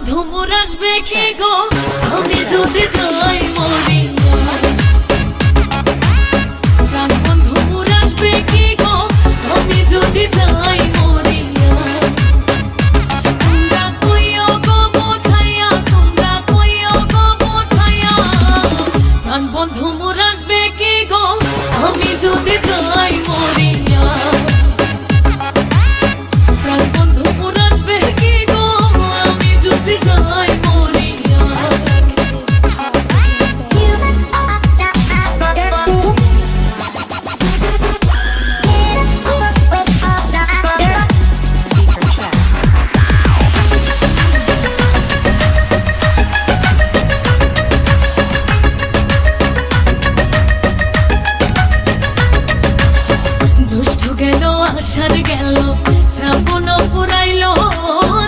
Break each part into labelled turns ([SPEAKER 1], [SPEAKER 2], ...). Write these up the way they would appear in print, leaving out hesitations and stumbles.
[SPEAKER 1] ধুমুর আসবে কি গো আমি যদি যাই মরিয়া প্রাণ বন্ধুর আসবে কি গো আমি যদি যাই মরিয়া তোমরা কইও গো বোঝাইয়া তোমরা কইও গো বোঝাইয়া প্রাণ বন্ধুর আসবে কি গো আমি যদি যাই মরিয়া প্রাণ বন্ধুর আসবে কি গো আমি যদি যাই মরিয়া জ্যৈষ্ঠ গেল আষাঢ় গেল শ্রাবণ ফুরাইল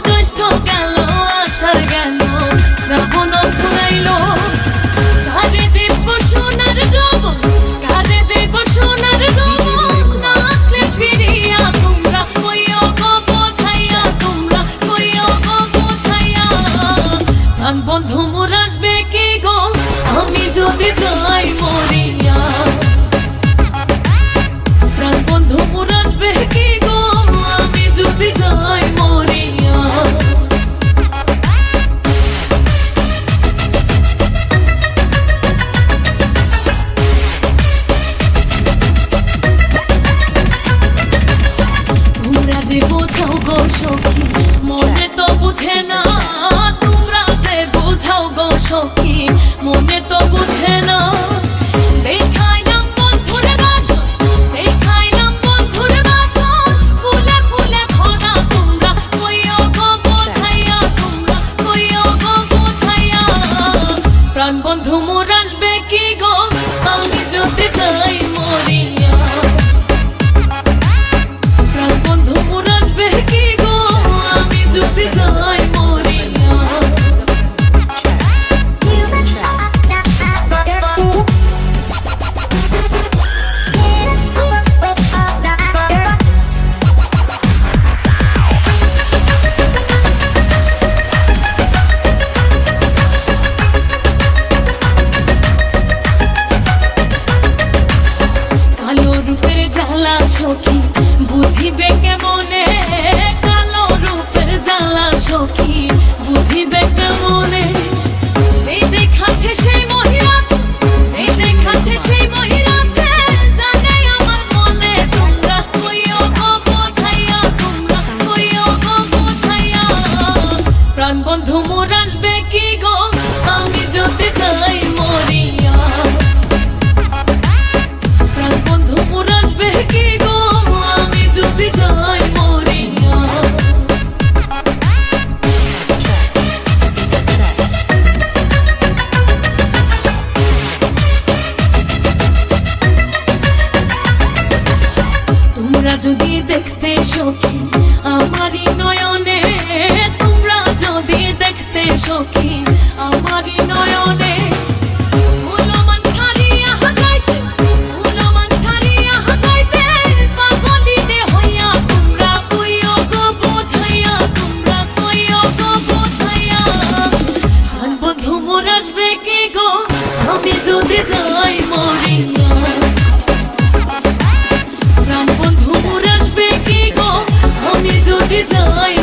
[SPEAKER 1] জ্যৈষ্ঠ গেল আষাঢ় গেল শ্রাবণ ফুরাইল কারে দেব সোনার যৌবন কারে দেব সোনার যৌবন না আসলে ফিরিয়া তোমরা কইও গো বোঝাইয়া তোমরা কইও গো বোঝাইয়া প্রাণ বন্ধু মোর আসবে কি গো আমি যদি যাই মরিয়া প্রাণ বন্ধু মোর আসবে কি গো আমি যদি যাই মরিয়া তোমরা যে বোঝাও গো সখী মনে তো বুঝে না তোমরা যে বোঝাও গো সখী মনে তো বুঝে না দেখাইলাম বন্ধুর বাসন দেখাইলাম বন্ধুর বাসন ফুলে ফুলে ভরা তোমরা কইও গো বোঝাইয়া তোমরা কইও গো বোঝাইয়া প্রাণ বন্ধু মোর আসবে কি গো আমি যদি যাই মরিয়া প্রাণ বন্ধু মোর আসবে কি গো আমি যদি যাই মরিয়া কালো রূপের জ্বালা সখী বুঝিবে কেমনে কালো রূপের জ্বালা সখী বুঝিবে কেমনে এই দেখাচ্ছে সেই মহিলাছে এই দেখাচ্ছে সেই মহিলাছে জানে আমার মনে তোমরা কইও গো বোঝাইয়া তোমরা কইও গো বোঝাইয়া প্রাণ বন্ধু মোর আসবে কি গো আমি যদি যাই মরিয়া প্রাণ বন্ধু মোর আসবে কি গো আমি যদি যাই মরিয়া তোমরা যদি দেখতে সখী আমারই নয়নে তোমরা যদি দেখতে সখী আমারই নয়নে ফুলমান ছাড়িয়া যাইতে ফুলমান ছাড়িয়া যাইতে পাগলিনে হইয়া তোমরা কইও গো বোঝাইয়া তোমরা কইও গো বোঝাইয়া প্রাণ বন্ধু মোর আসবে কি গো আমি যদি যাই মরিয়া প্রাণ বন্ধু মোর আসবে কি গো আমি যদি যাই